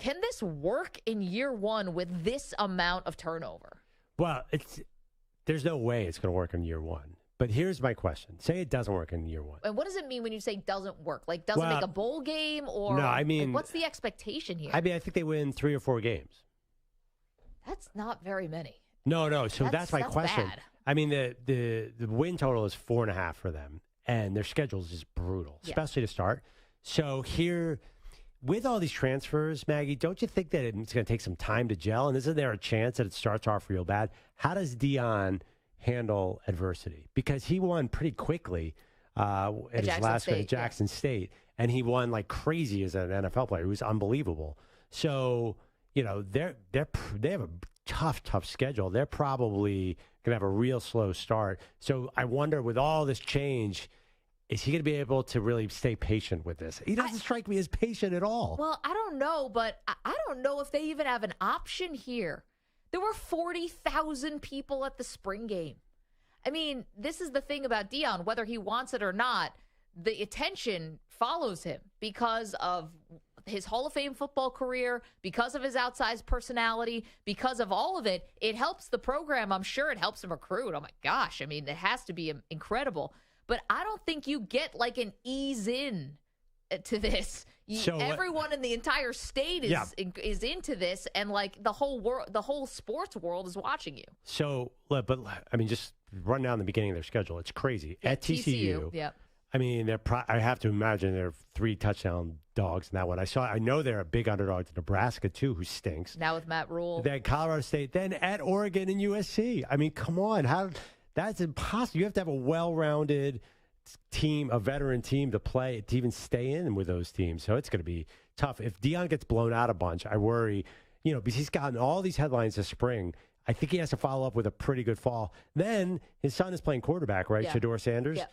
can this work in year one with this amount of turnover? Well, there's no way it's going to work in year one. But here's my question. Say it doesn't work in year one. And what does it mean when you say doesn't work? Like, doesn't make a bowl game? Or no, I mean, what's the expectation here? I mean, I think they win 3 or 4 games. That's not very many. No. So that's my question. Bad. I mean, the win total is 4.5 for them, and their schedule is just brutal, especially to start. So here, with all these transfers, Maggie, don't you think that it's going to take some time to gel? And isn't there a chance that it starts off real bad? How does Deion handle adversity? Because he won pretty quickly at his last game at Jackson State, and he won like crazy as an NFL player. He was unbelievable. So, you know, they have a tough schedule. They're probably going to have a real slow start. So I wonder, with all this change, is he going to be able to really stay patient with this? He doesn't strike me as patient at all. Well, I don't know, but I don't know if they even have an option here. There were 40,000 people at the spring game. I mean, this is the thing about Deion, whether he wants it or not, the attention follows him because of his Hall of Fame football career, because of his outsized personality, because of all of it. It helps the program. I'm sure it helps him recruit. Oh, my gosh. I mean, it has to be incredible. But I don't think you get like an ease in to this. Everyone in the entire state is into this, and like the whole world, the whole sports world is watching you. So, but I mean, just run down the beginning of their schedule. It's crazy. At TCU, yep. I mean, I have to imagine they're 3 touchdown dogs in that one. I know they're a big underdog to Nebraska too, who stinks. Now with Matt Rule, then Colorado State, then at Oregon and USC. I mean, come on, that's impossible. You have to have a well-rounded team, a veteran team to play, to even stay in with those teams. So it's going to be tough. If Deion gets blown out a bunch, I worry, because he's gotten all these headlines this spring. I think he has to follow up with a pretty good fall. Then his son is playing quarterback, right? Yeah. Deion Sanders. Yeah.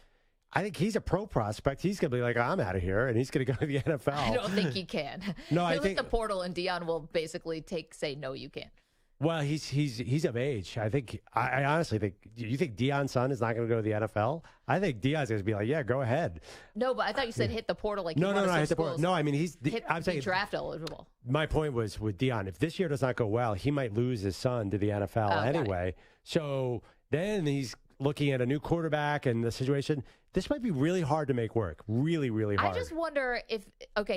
I think he's a pro prospect. He's going to be like, I'm out of here, and he's going to go to the NFL. I don't think he can. No, He'll hit the portal, and Deion will basically say, no, you can't. Well, he's of age. I think. I honestly think. You think Deion's son is not going to go to the NFL? I think Deion's going to be like, yeah, go ahead. No, but I thought you said hit the portal. Like no, hit the portal. No, I mean I'm saying draft eligible. My point was with Deion. If this year does not go well, he might lose his son to the NFL anyway. So then he's looking at a new quarterback and the situation. This might be really hard to make work. Really, really hard. I just wonder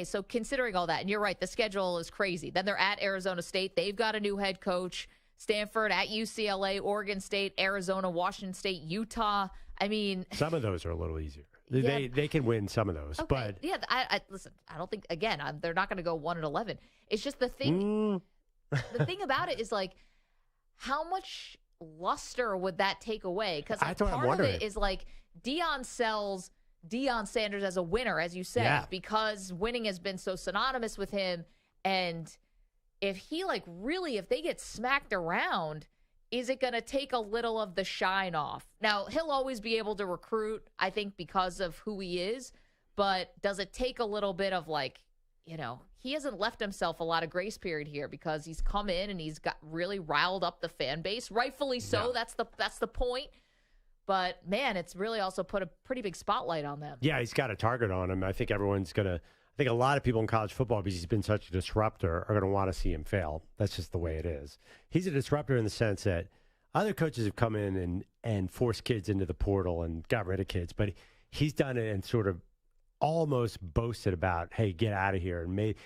so considering all that, and you're right, the schedule is crazy. Then they're at Arizona State. They've got a new head coach. Stanford, at UCLA, Oregon State, Arizona, Washington State, Utah. I mean, some of those are a little easier. They can win some of those. Okay. But yeah, I listen, I don't think, again, they're not going to go 1-11. It's just the thing. The thing about it is, like, how much luster would that take away? Because part of it is like Deion sells Deion Sanders as a winner, as you said, because winning has been so synonymous with him. And if they get smacked around, is it going to take a little of the shine off? Now, he'll always be able to recruit, I think, because of who he is. But does it take a little bit of he hasn't left himself a lot of grace period here because he's come in and he's got really riled up the fan base, rightfully so. Yeah. That's the point. But man, it's really also put a pretty big spotlight on them. Yeah, he's got a target on him. I think a lot of people in college football, because he's been such a disruptor, are going to want to see him fail. That's just the way it is. He's a disruptor in the sense that other coaches have come in and forced kids into the portal and got rid of kids, but he's done it and sort of almost boasted about, hey, get out of here, and made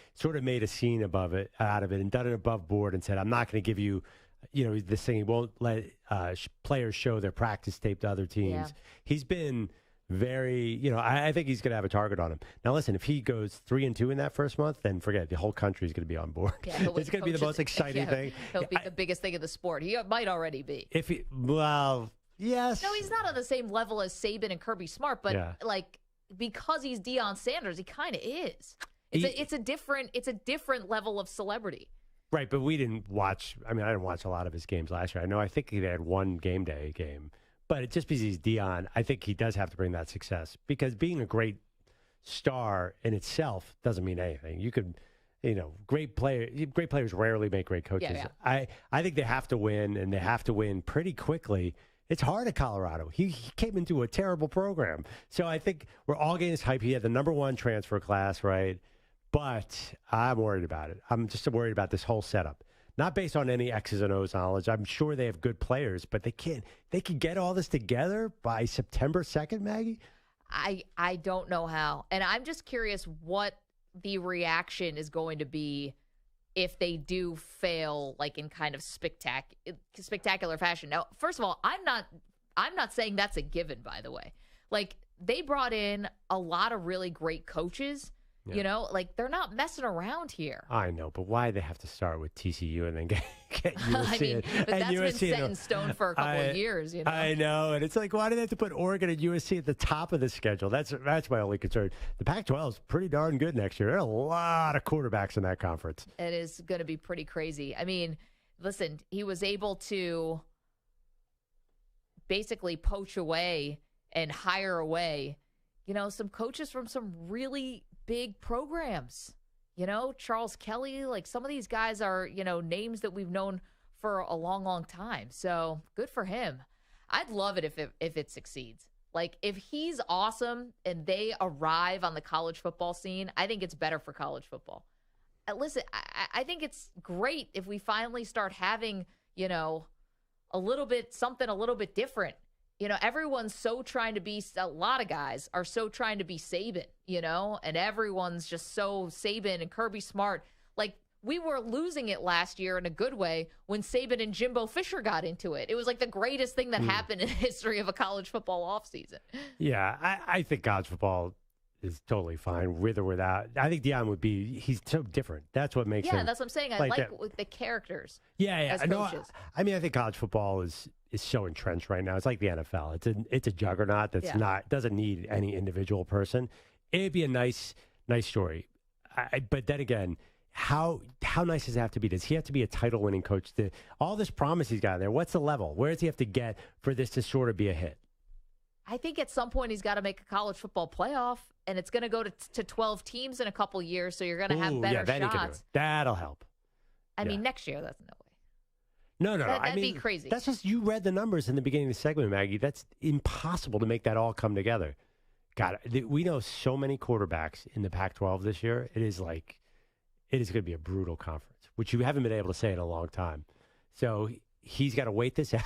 a scene out of it and done it above board and said, I'm not going to give you, this thing. He won't let players show their practice tape to other teams. Yeah. He's been very, I think he's going to have a target on him. Now, listen, if he goes 3-2 in that first month, then forget it. The whole country is going to be on board. Yeah, it's going to be the most exciting thing. He'll be the biggest thing in the sport. He might already be. Yes. No, he's not on the same level as Saban and Kirby Smart, but because he's Deion Sanders, he kind of is. It's a different level of celebrity. Right, but we didn't watch. I mean, I didn't watch a lot of his games last year. I think they had one game day game, but just because he's Deion, I think he does have to bring that success, because being a great star in itself doesn't mean anything. You could, great players rarely make great coaches. Yeah. I think they have to win, and they have to win pretty quickly. It's hard at Colorado. He came into a terrible program. So I think we're all getting this hype. He had the #1 transfer class, right? But I'm worried about it. I'm just worried about this whole setup. Not based on any X's and O's knowledge. I'm sure they have good players, but they can get all this together by September 2nd, Maggie? I don't know how. And I'm just curious what the reaction is going to be if they do fail, like in kind of spectacular fashion. Now, first of all, I'm not saying that's a given, by the way. Like, they brought in a lot of really great coaches. Yeah. You know, like, they're not messing around here. I know, but why they have to start with TCU and then get USC? I mean, but that's been set in stone for a couple of years, you know? I know, and it's like, why do they have to put Oregon and USC at the top of the schedule? That's my only concern. The Pac-12 is pretty darn good next year. There are a lot of quarterbacks in that conference. It is going to be pretty crazy. I mean, listen, he was able to basically poach away and hire away, you know, some coaches from some really big programs. You know, Charles Kelly, like, some of these guys are, you know, names that we've known for a long, long time. So good for him. I'd love it if it succeeds. Like, if he's awesome and they arrive on the college football scene, I think it's better for college football. Listen, I think it's great if we finally start having, you know, something a little bit different. You know, everyone's so trying to be, a lot of guys are so trying to be Saban, you know, and everyone's just so Saban and Kirby Smart. Like, we were losing it last year in a good way when Saban and Jimbo Fisher got into it. It was like the greatest thing that happened in the history of a college football offseason. Yeah, I think college football is totally fine with or without. I think Deion he's so different. That's what makes him. Yeah, that's what I'm saying. I like with the characters. Yeah. As coaches. I mean, I think college football is so entrenched right now. It's like the NFL. It's a juggernaut that's doesn't need any individual person. It'd be a nice story. But then again, how nice does it have to be? Does he have to be a title-winning coach? All this promise he's got there, what's the level? Where does he have to get for this to sort of be a hit? I think at some point he's got to make a college football playoff, and it's going to go to 12 teams in a couple years, so you're going to have better shots. That'll help. I mean, next year, that's no way. No. That'd be crazy. That's just, you read the numbers in the beginning of the segment, Maggie. That's impossible to make that all come together. God, we know so many quarterbacks in the Pac-12 this year. It is going to be a brutal conference, which you haven't been able to say in a long time. So he's got to wait this out.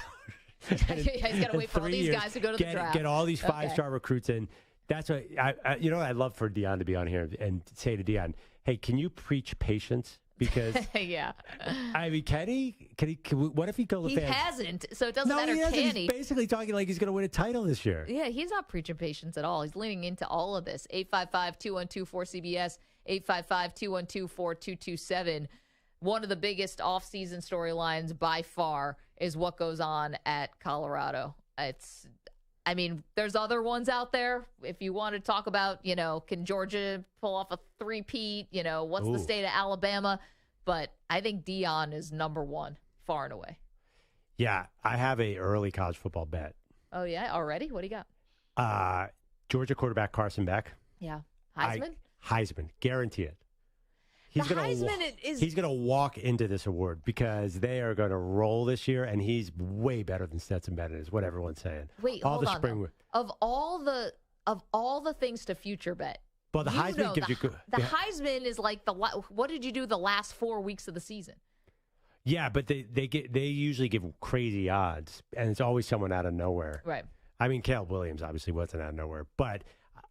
He's got to wait for all these guys to go to the draft. Get all these five-star recruits in. That's what I'd love for Deion to be on here and say to Deion, hey, can you preach patience? Because yeah, I mean, can he? What if he told the fans? He hasn't, so it doesn't matter. Can he? He's basically talking like he's going to win a title this year. Yeah, he's not preaching patience at all. He's leaning into all of this. 855-212-4CBS, 855-212-4227. One of the biggest off-season storylines by far is what goes on at Colorado. I mean, there's other ones out there. If you want to talk about, you know, can Georgia pull off a three-peat? You know, what's the state of Alabama? But I think Deion is number one, far and away. Yeah, I have a early college football bet. Oh, yeah? Already? What do you got? Georgia quarterback Carson Beck. Yeah. Heisman? Heisman. Guarantee it. He's going to walk into this award because they are going to roll this year, and he's way better than Stetson Bennett is what everyone's saying. Wait, hold on. Of all the things to future bet, well, the Heisman gives you the Heisman is like what did you do the last 4 weeks of the season? Yeah, but they usually give crazy odds, and it's always someone out of nowhere. Right. I mean, Caleb Williams obviously wasn't out of nowhere, but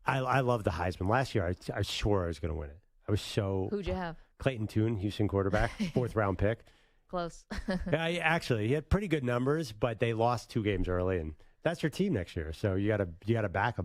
I love the Heisman. Last year, I swore I was going to win it. I was so. Who'd you have? Clayton Tune, Houston quarterback, 4th round pick. Close. Actually, he had pretty good numbers, but they lost 2 games early, and that's your team next year. So you got to back them.